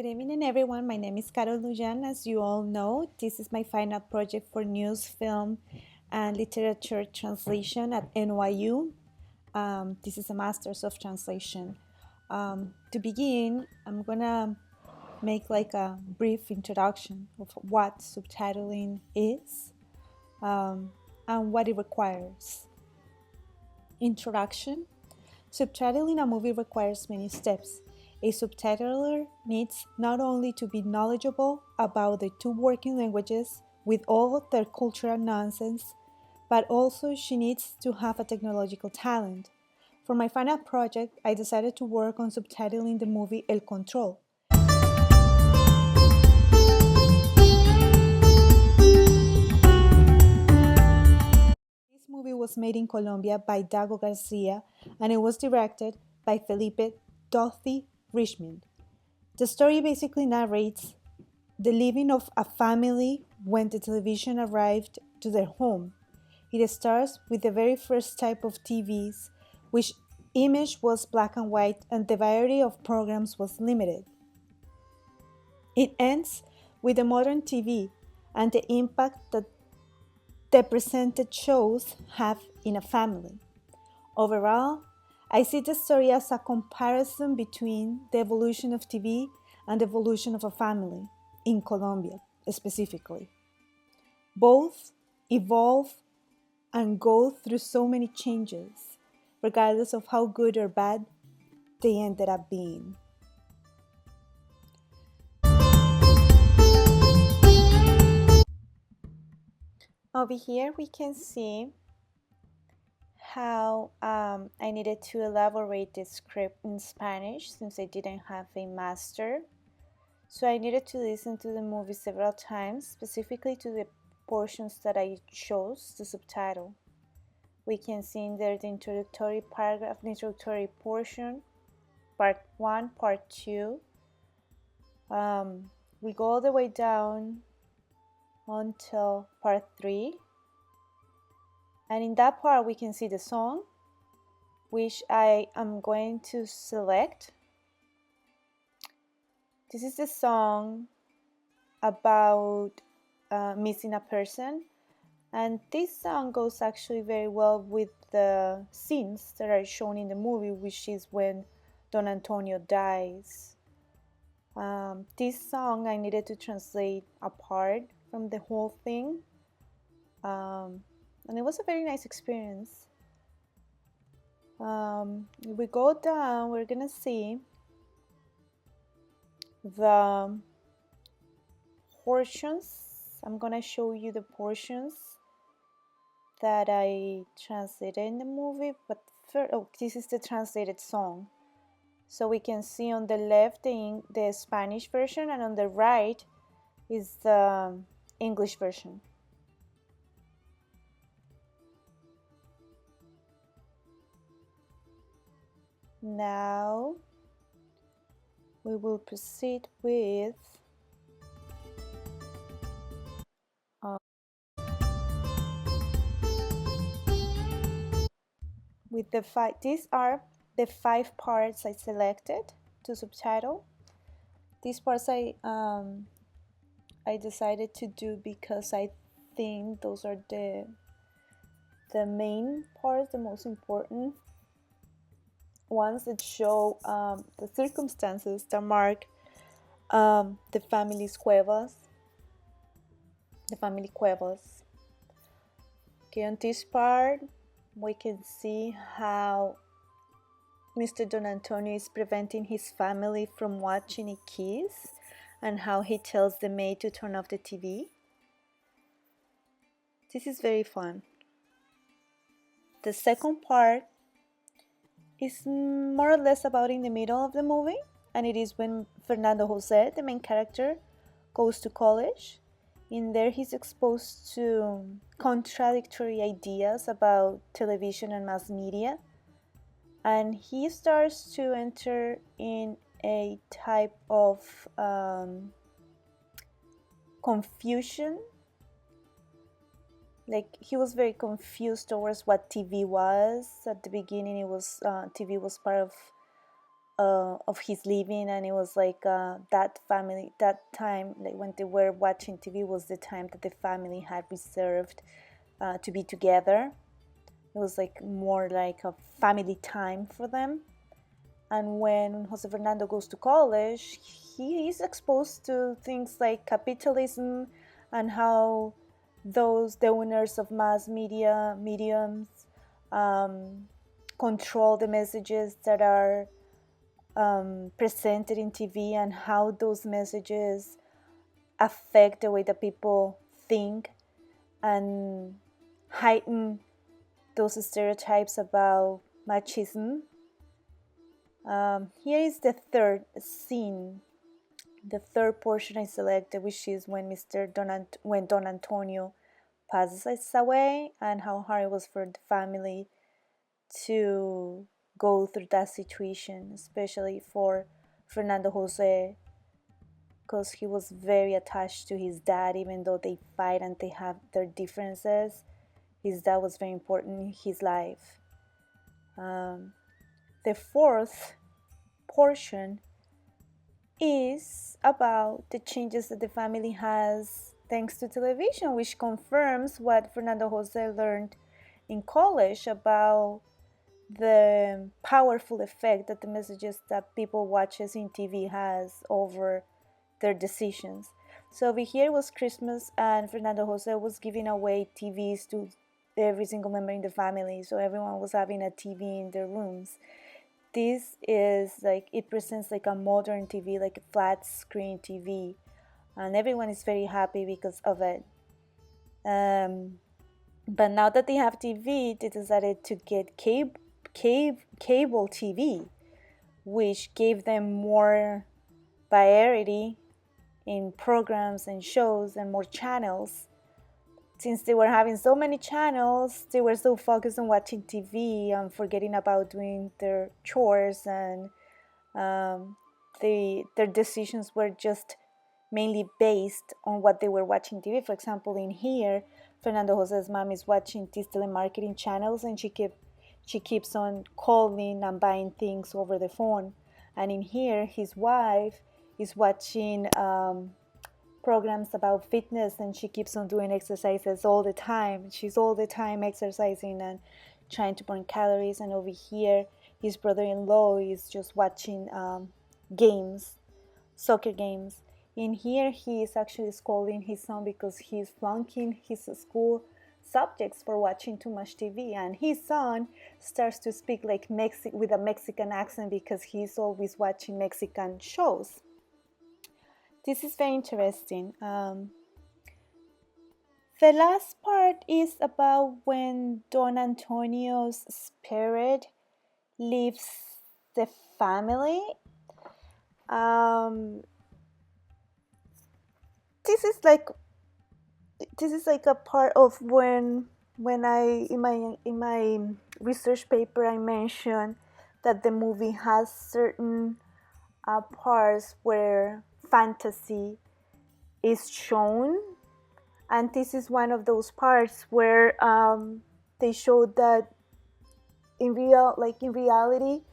Good evening, everyone. My name is Carol Lujan. As you all know, this is my final project for news, film, and literature translation at NYU. This is a Master's of Translation. To begin, I'm gonna make like a brief introduction of what subtitling is and what it requires. Introduction. Subtitling a movie requires many steps. A subtitler needs not only to be knowledgeable about the two working languages with all of their cultural nonsense, but also she needs to have a technological talent. For my final project, I decided to work on subtitling the movie El Control. This movie was made in Colombia by Dago Garcia and it was directed by Felipe Dothy Richmond. The story basically narrates the living of a family when the television arrived to their home. It starts with the very first type of TVs, which image was black and white and the variety of programs was limited. It ends with the modern TV and the impact that the presented shows have in a family. Overall, I see the story as a comparison between the evolution of TV and the evolution of a family, in Colombia specifically. Both evolve and go through so many changes, regardless of how good or bad they ended up being. Over here we can see how I needed to elaborate the script in Spanish since I didn't have a master. So I needed to listen to the movie several times, specifically to the portions that I chose to subtitle. We can see in there the introductory paragraph, the introductory portion, part 1, part 2. We go all the way down until part 3. And in that part we can see the song, which I am going to select. This is the song about missing a person, and this song goes actually very well with the scenes that are shown in the movie, which is when Don Antonio dies. This song I needed to translate apart from the whole thing, and it was a very nice experience. If we go down, we're gonna see the portions. I'm gonna show you the portions that I translated in the movie, but first, this is the translated song. So we can see on the left the Spanish version, and on the right is the English version. Now we will proceed with the five. These are the 5 parts I selected to subtitle. These parts I decided to do because I think those are the main parts, the most important ones that show the circumstances that mark the family Cuevas. Okay, on this part we can see how Mr. Don Antonio is preventing his family from watching a kiss and how he tells the maid to turn off the TV. This is very fun. The second part is more or less about in the middle of the movie, and it is when Fernando Jose, the main character, goes to college. In there he's exposed to contradictory ideas about television and mass media, and he starts to enter in a type of confusion. Like, he was very confused towards what TV was. At the beginning, it was TV was part of his living, and it was like that family, that time, like when they were watching TV, was the time that the family had reserved to be together. It was like more like a family time for them. And when Jose Fernando goes to college, he is exposed to things like capitalism and how the owners of mass media mediums control the messages that are presented in TV, and how those messages affect the way that people think and heighten those stereotypes about machism. Here is the third scene, the third portion I selected, which is when when Don Antonio passes away, and how hard it was for the family to go through that situation, especially for Fernando Jose, because he was very attached to his dad, even though they fight and they have their differences. His dad was very important in his life. The fourth portion is about the changes that the family has thanks to television, which confirms what Fernando Jose learned in college about the powerful effect that the messages that people watches in TV has over their decisions. So over here was Christmas, and Fernando Jose was giving away TVs to every single member in the family, so everyone was having a TV in their rooms. This is like, it presents like a modern TV, like a flat screen TV, and everyone is very happy because of it. But now that they have TV, they decided to get cable TV, which gave them more variety in programs and shows and more channels. Since they were having so many channels, they were so focused on watching TV and forgetting about doing their chores, and their decisions were just mainly based on what they were watching TV. For example, in here, Fernando Jose's mom is watching these telemarketing channels, and she keeps on calling and buying things over the phone. And in here, his wife is watching programs about fitness, and she keeps on doing exercises all the time. She's all the time exercising and trying to burn calories. And over here, his brother-in-law is just watching games, soccer games. In here, he is actually scolding his son because he's flunking his school subjects for watching too much TV, and his son starts to speak like with a Mexican accent because he's always watching Mexican shows. This is very interesting. The last part is about when Don Antonio's spirit leaves the family. This is like a part of when I in my research paper I mentioned that the movie has certain parts where fantasy is shown, and this is one of those parts where they showed that in reality,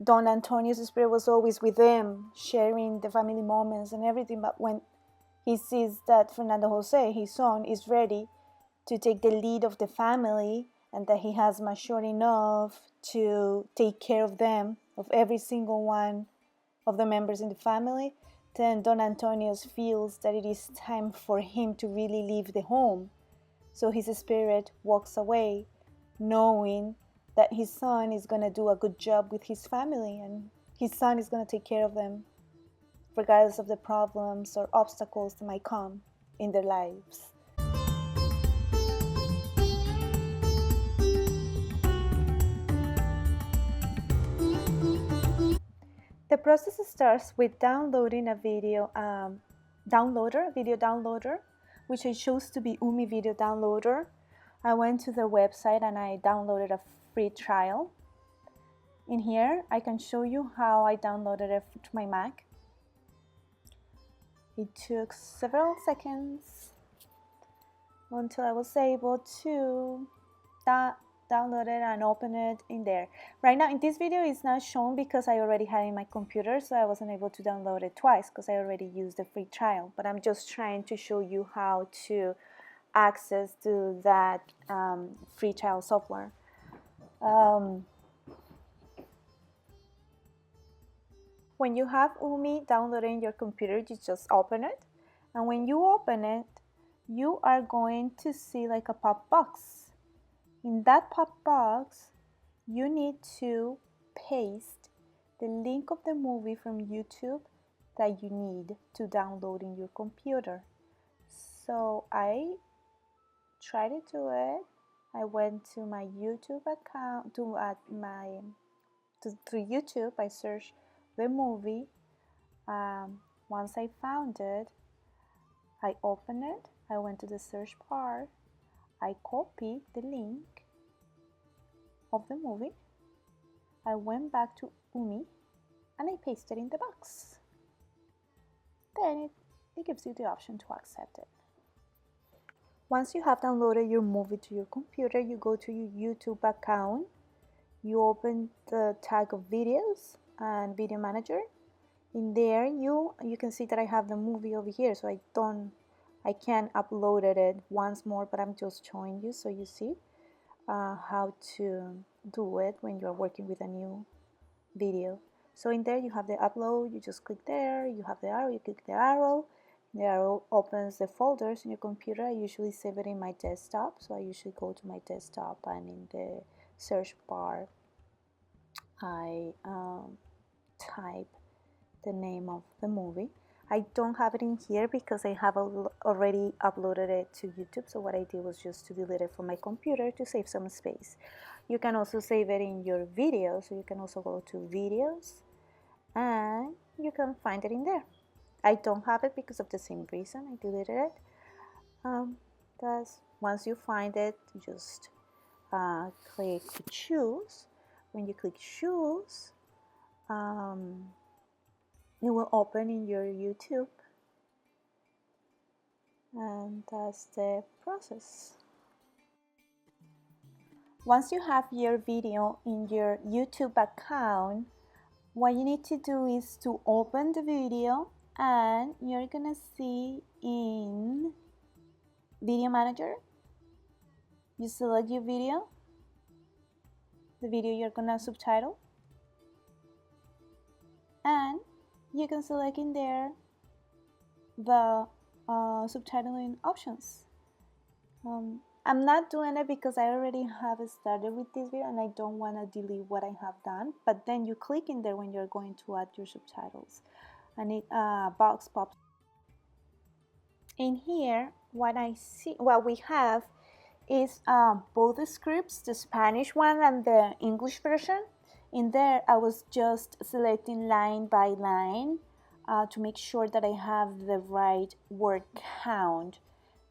Don Antonio's spirit was always with them, sharing the family moments and everything. But when he sees that Fernando Jose, his son, is ready to take the lead of the family, and that he has matured enough to take care of them, of every single one of the members in the family, then Don Antonio feels that it is time for him to really leave the home. So his spirit walks away, knowing that his son is going to do a good job with his family, and his son is going to take care of them, regardless of the problems or obstacles that might come in their lives. The process starts with downloading a video downloader, which I chose to be Umi Video Downloader. I went to their website and I downloaded a free trial. In here, I can show you how I downloaded it to my Mac. It took several seconds until I was able to download it and open it in there. Right now in this video it's not shown because I already had it in my computer, so I wasn't able to download it twice because I already used the free trial, but I'm just trying to show you how to access to that free trial software. When you have Umi downloaded in your computer, you just open it, and when you open it, you are going to see like a pop box. In that pop box, you need to paste the link of the movie from YouTube that you need to download in your computer. So I tried to do it. I went to my YouTube account, through YouTube. I searched the movie. Once I found it, I opened it. I went to the search bar. I copied the link of the movie. I went back to Umi and I pasted in the box. Then it gives you the option to accept it. Once you have downloaded your movie to your computer, you go to your YouTube account. You open the tag of videos and video manager. In there you can see that I have the movie over here, so I can't upload it once more, but I'm just showing you so you see how to do it when you're working with a new video. So in there you have the upload, you just click there, you have the arrow, you click the arrow opens the folders in your computer. I usually save it in my desktop, so I usually go to my desktop and in the search bar I type the name of the movie. I don't have it in here because I have already uploaded it to YouTube, so what I did was just to delete it from my computer to save some space. You can also save it in your video, so you can also go to videos and you can find it in there. I don't have it because of the same reason I deleted it. Once you find it, you just click choose. When you click choose, it will open in your YouTube, and that's the process. Once you have your video in your YouTube account, what you need to do is to open the video, and you're gonna see in Video Manager, you select your video, the video you're gonna subtitle, and you can select in there the subtitling options. I'm not doing it because I already have started with this video and I don't want to delete what I have done, but then you click in there when you're going to add your subtitles and it box pops. In here what we have is both the scripts, the Spanish one and the English version. In there I was just selecting line by line to make sure that I have the right word count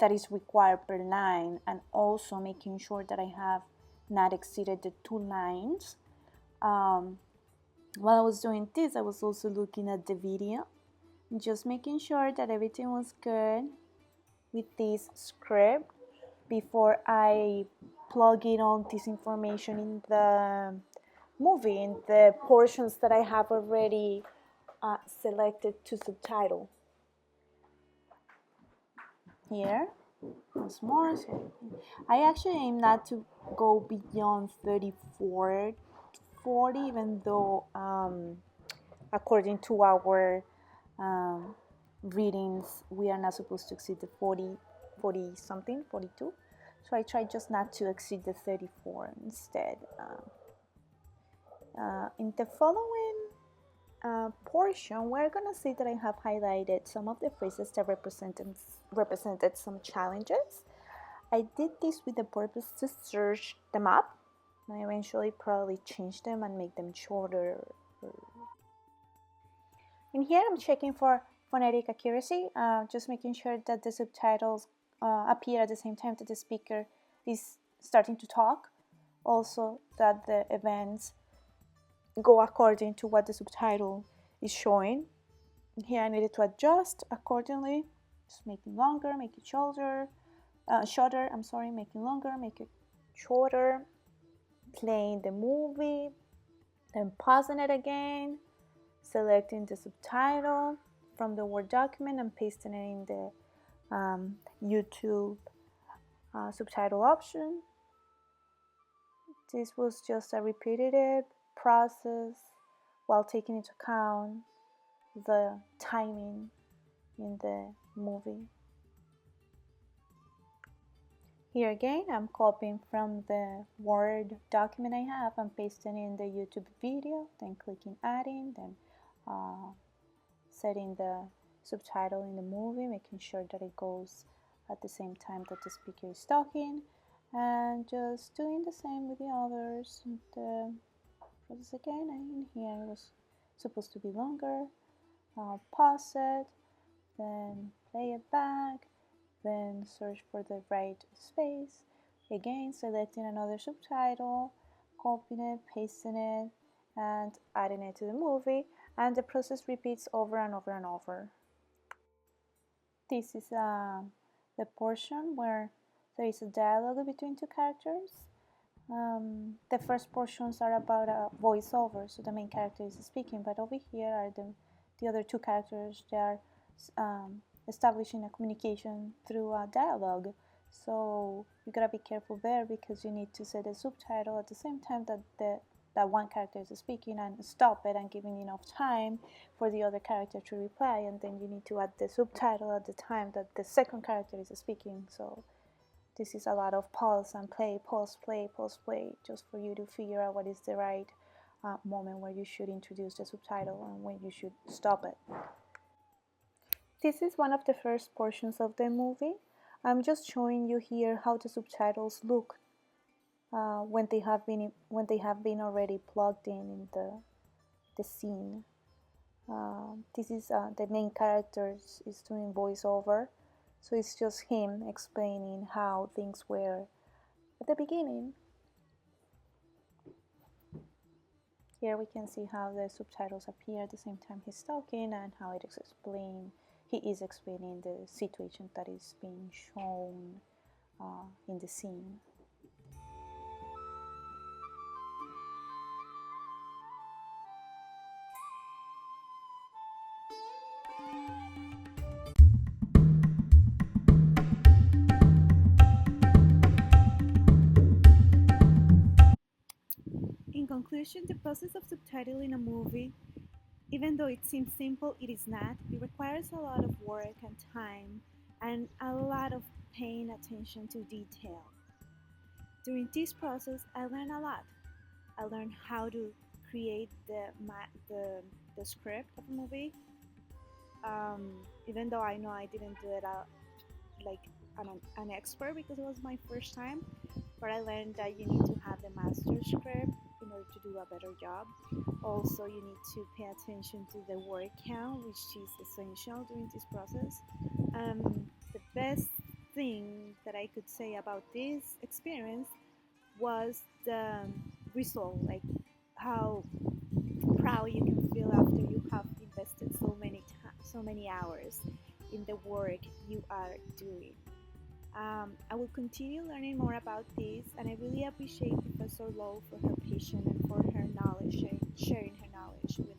that is required per line, and also making sure that I have not exceeded the 2 lines. While I was doing this, I was also looking at the video, just making sure that everything was good with this script before I plug in all this information in the movie, in the portions that I have already selected to subtitle. Here, once more. So I actually aim not to go beyond 34, 40, even though according to our readings, we are not supposed to exceed the 40 something, 42. So I try just not to exceed the 34 instead. In the following portion, we're gonna see that I have highlighted some of the phrases that represented some challenges. I did this with the purpose to search them up. I eventually probably change them and make them shorter. In here I'm checking for phonetic accuracy, just making sure that the subtitles appear at the same time that the speaker is starting to talk. Also that the events go according to what the subtitle is showing. Here I needed to adjust accordingly, just make it longer, make it shorter, make it longer, make it shorter. playing the movie, then pausing it again, selecting the subtitle from the Word document and pasting it in the YouTube subtitle option. This was just a repetitive process while taking into account the timing in the movie. Here again, I'm copying from the Word document I have and pasting in the YouTube video, then clicking adding, then setting the subtitle in the movie, making sure that it goes at the same time that the speaker is talking, and just doing the same with the others. The process again, and in here it was supposed to be longer. Pause it, then play it back, then search for the right space. Again, selecting another subtitle, copying it, pasting it, and adding it to the movie, and the process repeats over and over and over. This is the portion where there is a dialogue between two characters. The first portions are about a voiceover, so the main character is speaking, but over here are the other two characters. They are establishing a communication through a dialogue. So you gotta be careful there because you need to set a subtitle at the same time that that one character is speaking and stop it and giving enough time for the other character to reply, and then you need to add the subtitle at the time that the second character is speaking. So this is a lot of pause and play, pause, play, just for you to figure out what is the right moment where you should introduce the subtitle and when you should stop it. This is one of the first portions of the movie. I'm just showing you here how the subtitles look when they have been already plugged in the scene. This is the main character is doing voiceover, so it's just him explaining how things were at the beginning. Here we can see how the subtitles appear at the same time he's talking and how it is explained. He is explaining the situation that is being shown in the scene. In conclusion, the process of subtitling a movie, even though it seems simple, it is not. It requires a lot of work and time and a lot of paying attention to detail. During this process, I learned a lot. I learned how to create the script of a movie. Even though I know I didn't do it like an expert because it was my first time, but I learned that you need to have the master script in order to do a better job. Also, you need to pay attention to the word count, which is essential during this process. The best thing that I could say about this experience was the result, like how proud you can feel after you have invested so many hours in the work you are doing. I will continue learning more about this, and I really appreciate Professor Lowe for her patience and for her knowledge, sharing her knowledge with